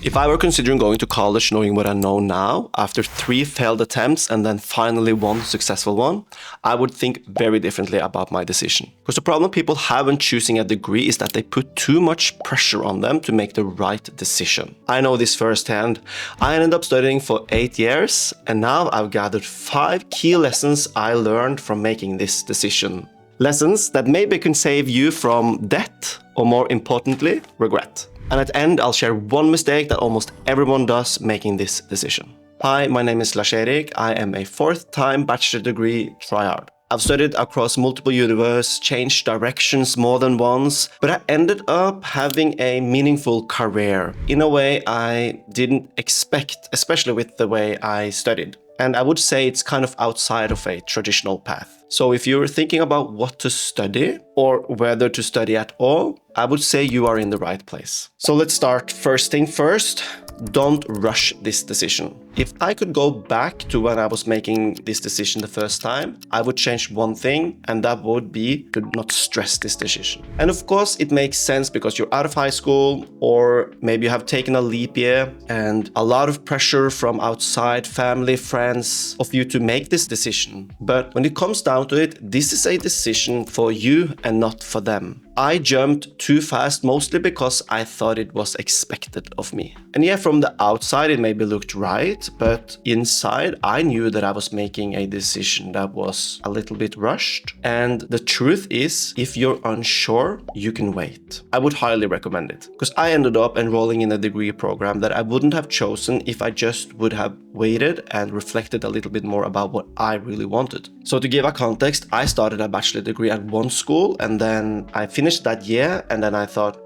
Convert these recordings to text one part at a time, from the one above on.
If I were considering going to college knowing what I know now, after 3 failed attempts and then finally one successful one, I would think very differently about my decision. Because the problem people have when choosing a degree is that they put too much pressure on them to make the right decision. I know this firsthand. I ended up studying for 8 years, and now I've gathered 5 key lessons I learned from making this decision. Lessons that maybe can save you from debt, or more importantly, regret. And at the end, I'll share one mistake that almost everyone does making this decision. Hi, my name is Lars-Erik. I am a 4th-time bachelor degree tryhard. I've studied across multiple universities, changed directions more than once, but I ended up having a meaningful career in a way I didn't expect, especially with the way I studied. And I would say it's kind of outside of a traditional path. So if you're thinking about what to study or whether to study at all, I would say you are in the right place. So let's start first thing first. Don't rush this decision. If I could go back to when I was making this decision the first time, I would change one thing, and that would be to not stress this decision. And of course, it makes sense because you're out of high school, or maybe you have taken a leap year and a lot of pressure from outside, family, friends, of you to make this decision. But when it comes down to it, this is a decision for you and not for them. I jumped too fast, mostly because I thought it was expected of me. And yeah, from the outside, it maybe looked right, but inside, I knew that I was making a decision that was a little bit rushed. And the truth is, if you're unsure, you can wait. I would highly recommend it, because I ended up enrolling in a degree program that I wouldn't have chosen if I just would have waited and reflected a little bit more about what I really wanted. So to give a context, I started a bachelor degree at one school, and then I finished that year, and then I thought,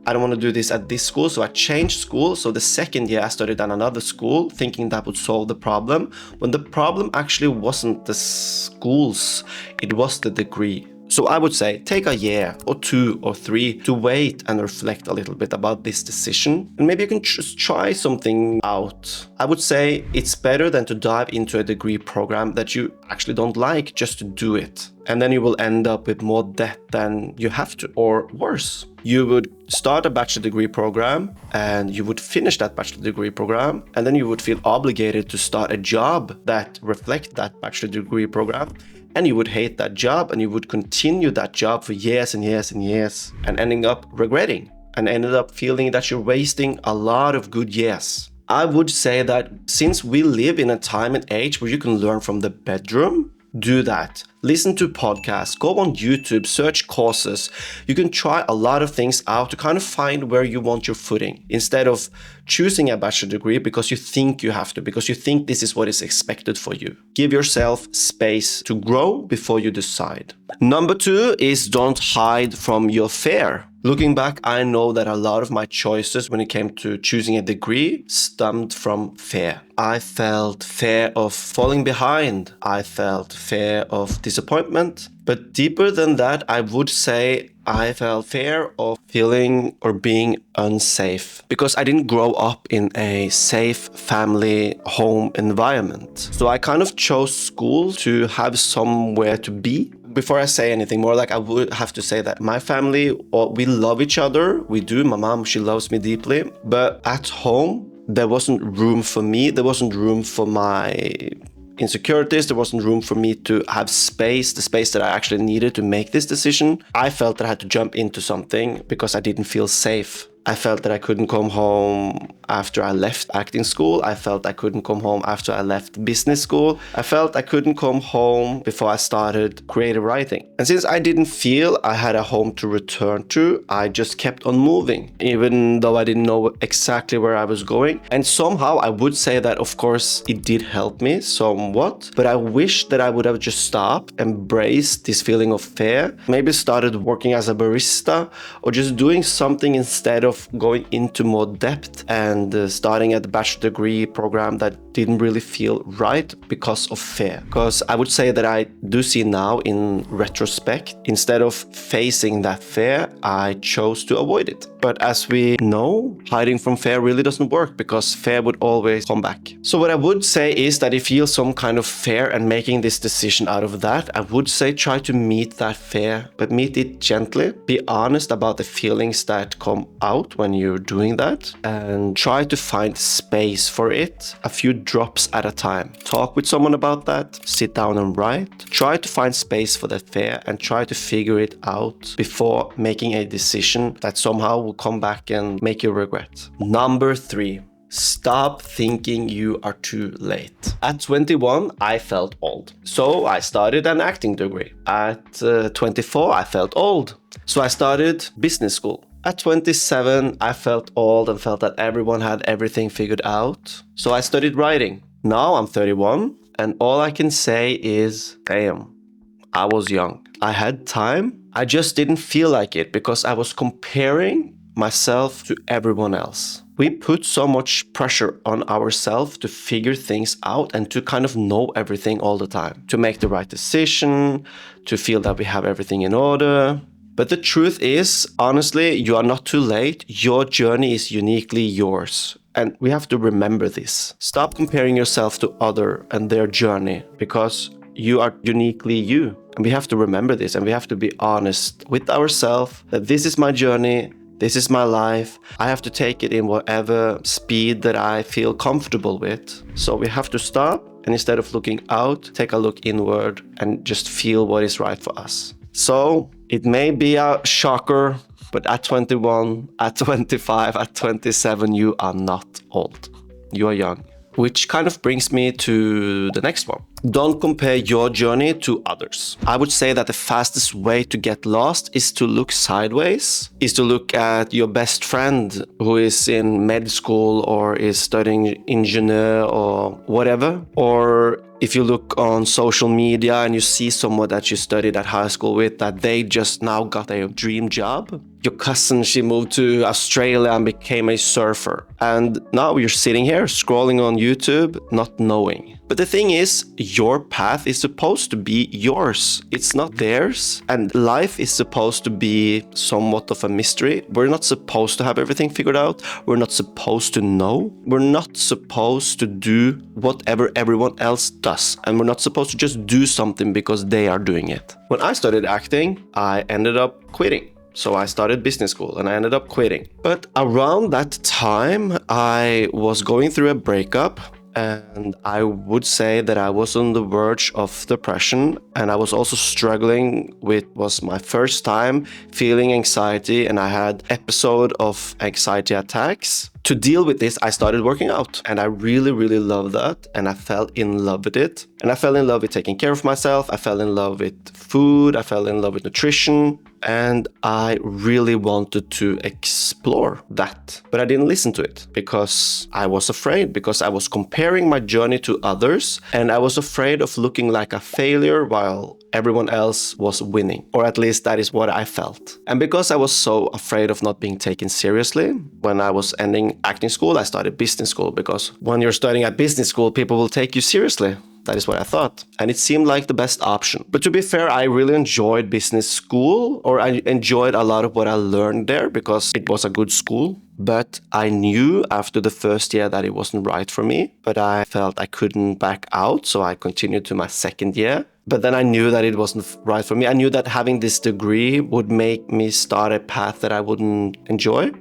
I don't want to do this at this school, so I changed school. So the second year I studied at another school, thinking that would solve the problem, when the problem actually wasn't the schools, it was the degree. So I would say take a year or 2 or 3 to wait and reflect a little bit about this decision. And maybe you can just try something out. I would say it's better than to dive into a degree program that you actually don't like just to do it. And then you will end up with more debt than you have to, or worse. You would start a bachelor degree program and you would finish that bachelor degree program, and then you would feel obligated to start a job that reflects that bachelor degree program. And you would hate that job, and you would continue that job for years and years and years, and ending up regretting and ended up feeling that you're wasting a lot of good years. I would say that since we live in a time and age where you can learn from the bedroom, do that. Listen to podcasts, go on YouTube, search courses. You can try a lot of things out to kind of find where you want your footing, instead of choosing a bachelor degree because you think you have to, because you think this is what is expected for you. Give yourself space to grow before you decide. Number 2 is don't hide from your fear. Looking back, I know that a lot of my choices when it came to choosing a degree stemmed from fear. I felt fear of falling behind. I felt fear of disappointment. But deeper than that, I would say I felt fear of feeling or being unsafe, because I didn't grow up in a safe family home environment. So I kind of chose school to have somewhere to be. Before I say anything more, I would have to say that my family, we love each other. We do. My mom, she loves me deeply. But at home, there wasn't room for me. There wasn't room for my insecurities. There wasn't room for me to have space, the space that I actually needed to make this decision. I felt that I had to jump into something because I didn't feel safe. I felt that I couldn't come home after I left acting school. I felt I couldn't come home after I left business school. I felt I couldn't come home before I started creative writing. And since I didn't feel I had a home to return to, I just kept on moving, even though I didn't know exactly where I was going. And somehow I would say that, of course, it did help me somewhat, but I wish that I would have just stopped, embraced this feeling of fear, maybe started working as a barista, or just doing something instead of going into more depth and starting at the bachelor degree program that didn't really feel right because of fear. Because I would say that I do see now in retrospect, instead of facing that fear, I chose to avoid it. But as we know, hiding from fear really doesn't work because fear would always come back. So what I would say is that if you feel some kind of fear and making this decision out of that, I would say try to meet that fear, but meet it gently. Be honest about the feelings that come out when you're doing that, and try to find space for it, a few drops at a time. Talk with someone about that, sit down and write. Try to find space for that fear and try to figure it out before making a decision that somehow will come back and make you regret. Number 3. Stop thinking you are too late. At 21, I felt old. So I started an acting degree. At 24, I felt old. So I started business school. At 27, I felt old and felt that everyone had everything figured out. So I studied writing. Now I'm 31, and all I can say is, damn, I was young. I had time. I just didn't feel like it because I was comparing myself to everyone else. We put so much pressure on ourselves to figure things out and to kind of know everything all the time, to make the right decision, to feel that we have everything in order. But the truth is, honestly, you are not too late. Your journey is uniquely yours. And we have to remember this. Stop comparing yourself to others and their journey because you are uniquely you. And we have to remember this, and we have to be honest with ourselves that this is my journey. This is my life. I have to take it in whatever speed that I feel comfortable with. So we have to stop, and instead of looking out, take a look inward and just feel what is right for us. So it may be a shocker, but at 21, at 25, at 27, you are not old. You are young. Which kind of brings me to the next one. Don't compare your journey to others. I would say that the fastest way to get lost is to look sideways, is to look at your best friend who is in med school or is studying engineer or whatever. Or if you look on social media and you see someone that you studied at high school with, that they just now got a dream job. Your cousin, she moved to Australia and became a surfer. And now you're sitting here scrolling on YouTube, not knowing. But the thing is, your path is supposed to be yours. It's not theirs. And life is supposed to be somewhat of a mystery. We're not supposed to have everything figured out. We're not supposed to know. We're not supposed to do whatever everyone else does. And we're not supposed to just do something because they are doing it. When I started acting, I ended up quitting. So I started business school and I ended up quitting. But around that time, I was going through a breakup. And I would say that I was on the verge of depression, and I was also struggling with, was my first time feeling anxiety, and I had episode of anxiety attacks. To deal with this, I started working out, and I really, really loved that, and I fell in love with it. And I fell in love with taking care of myself, I fell in love with food, I fell in love with nutrition, and I really wanted to explore that. But I didn't listen to it because I was afraid, because I was comparing my journey to others, and I was afraid of looking like a failure while everyone else was winning, or at least that is what I felt. And because I was so afraid of not being taken seriously, when I was ending acting school, I started business school, because when you're studying at business school, people will take you seriously. That is what I thought. And it seemed like the best option. But to be fair, I really enjoyed business school, or I enjoyed a lot of what I learned there because it was a good school. But I knew after the first year that it wasn't right for me, but I felt I couldn't back out. So I continued to my second year. But then I knew that it wasn't right for me. I knew that having this degree would make me start a path that I wouldn't enjoy.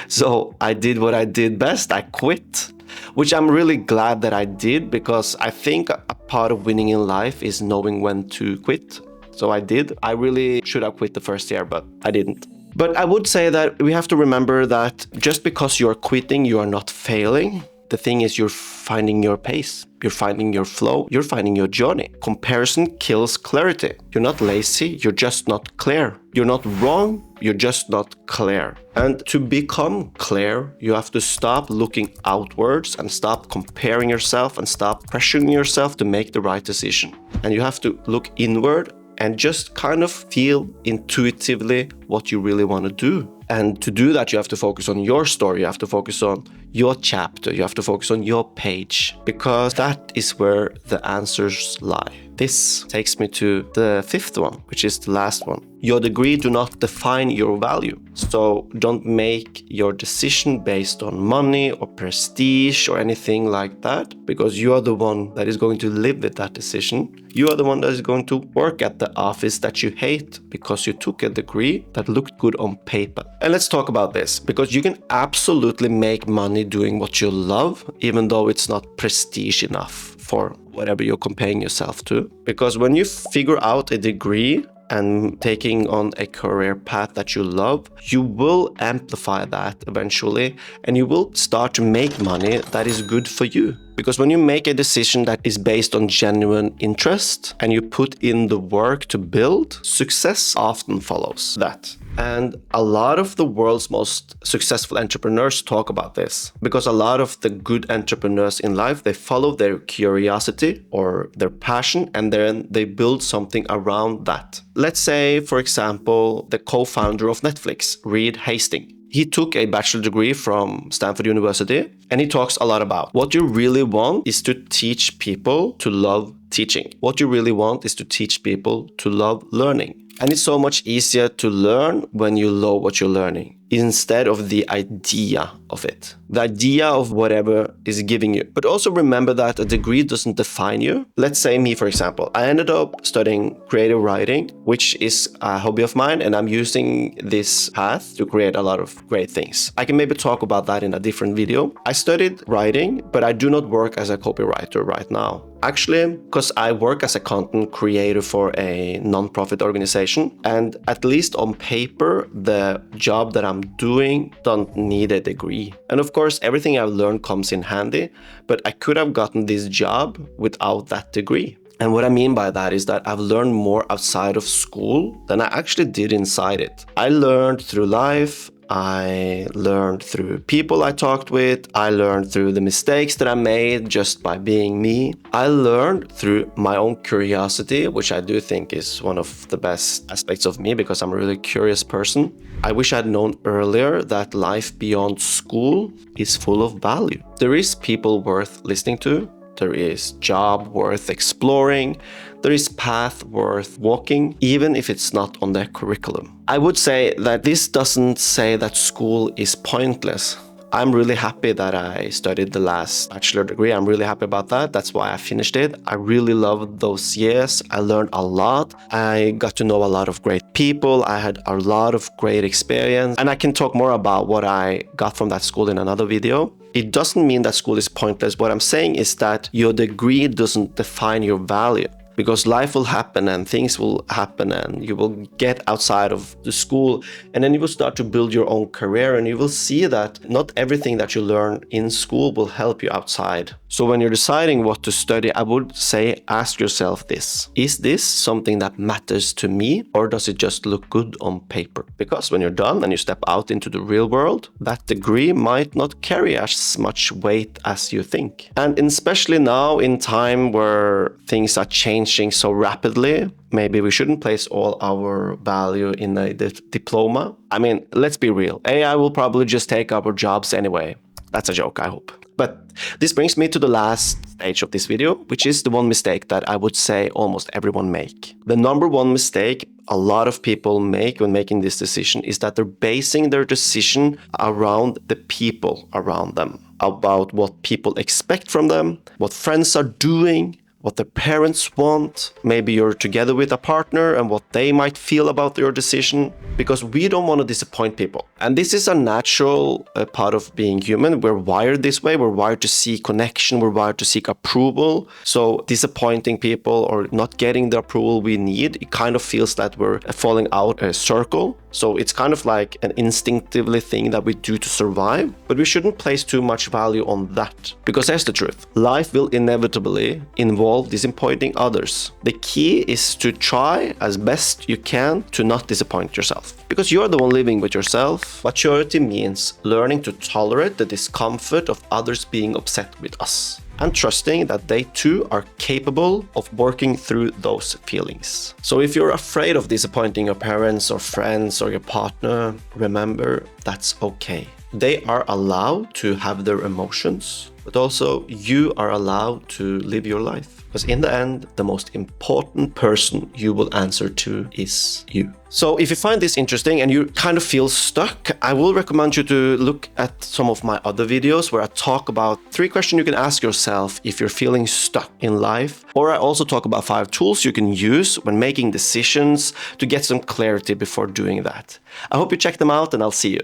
So I did what I did best. I quit, which I'm really glad that I did, because I think a part of winning in life is knowing when to quit. So I did. I really should have quit the first year, but I didn't. But I would say that we have to remember that just because you're quitting, you are not failing. The thing is, you're finding your pace, you're finding your flow, you're finding your journey. Comparison kills clarity. You're not lazy, you're just not clear. You're not wrong, you're just not clear. And to become clear, you have to stop looking outwards and stop comparing yourself and stop pressuring yourself to make the right decision. And you have to look inward and just kind of feel intuitively what you really want to do. And to do that, you have to focus on your story. You have to focus on your chapter. You have to focus on your page, because that is where the answers lie. This takes me to the fifth one, which is the last one. Your degree do not define your value. So don't make your decision based on money or prestige or anything like that, because you are the one that is going to live with that decision. You are the one that is going to work at the office that you hate because you took a degree that looked good on paper. And let's talk about this, because you can absolutely make money doing what you love, even though it's not prestige enough for whatever you're comparing yourself to. Because when you figure out a degree and taking on a career path that you love, you will amplify that eventually, and you will start to make money that is good for you. Because when you make a decision that is based on genuine interest and you put in the work to build, success often follows that. And a lot of the world's most successful entrepreneurs talk about this, because a lot of the good entrepreneurs in life, they follow their curiosity or their passion, and then they build something around that. Let's say, for example, the co-founder of Netflix, Reed Hastings. He took a bachelor degree from Stanford University, and he talks a lot about what you really want is to teach people to love teaching. What you really want is to teach people to love learning. And it's so much easier to learn when you love what you're learning, instead of the idea of it, the idea of whatever is giving you. But also remember that a degree doesn't define you. Let's say me, for example, I ended up studying creative writing, which is a hobby of mine, and I'm using this path to create a lot of great things. I can maybe talk about that in a different video. I studied writing, but I do not work as a copywriter right now. Actually, because I work as a content creator for a non-profit organization, and at least on paper, the job that I'm doing don't need a degree. And of course, everything I've learned comes in handy, but I could have gotten this job without that degree. And what I mean by that is that I've learned more outside of school than I actually did inside it. I learned through life. I learned through people I talked with. I learned through the mistakes that I made just by being me. I learned through my own curiosity, which I do think is one of the best aspects of me, because I'm a really curious person. I wish I'd known earlier that life beyond school is full of value. There is people worth listening to. There is job worth exploring. There is path worth walking, even if it's not on their curriculum. I would say that this doesn't say that school is pointless. I'm really happy that I studied the last bachelor degree. I'm really happy about that. That's why I finished it. I really loved those years. I learned a lot. I got to know a lot of great people. I had a lot of great experience. And I can talk more about what I got from that school in another video. It doesn't mean that school is pointless. What I'm saying is that your degree doesn't define your value. Because life will happen and things will happen, and you will get outside of the school, and then you will start to build your own career, and you will see that not everything that you learn in school will help you outside. So when you're deciding what to study, I would say ask yourself this. Is this something that matters to me, or does it just look good on paper? Because when you're done and you step out into the real world, that degree might not carry as much weight as you think. And especially now in time where things are changing so rapidly, maybe we shouldn't place all our value in a diploma. I mean, let's be real. AI will probably just take our jobs anyway. That's a joke, I hope. But this brings me to the last stage of this video, which is the one mistake that I would say almost everyone make. The number one mistake a lot of people make when making this decision is that they're basing their decision around the people around them, about what people expect from them, what friends are doing, what their parents want. Maybe you're together with a partner and what they might feel about your decision, because we don't want to disappoint people. And this is a natural part of being human. We're wired this way. We're wired to seek connection. We're wired to seek approval. So disappointing people or not getting the approval we need, it kind of feels that we're falling out a circle. So it's kind of like an instinctively thing that we do to survive, but we shouldn't place too much value on that. Because here's the truth. Life will inevitably involve disappointing others. The key is to try as best you can to not disappoint yourself. Because you're the one living with yourself. Maturity means learning to tolerate the discomfort of others being upset with us. and trusting that they too are capable of working through those feelings. So if you're afraid of disappointing your parents or friends or your partner, remember that's okay. They are allowed to have their emotions, but also you are allowed to live your life. Because in the end, the most important person you will answer to is you. So if you find this interesting and you kind of feel stuck, I will recommend you to look at some of my other videos where I talk about 3 questions you can ask yourself if you're feeling stuck in life. Or I also talk about 5 tools you can use when making decisions to get some clarity before doing that. I hope you check them out, and I'll see you.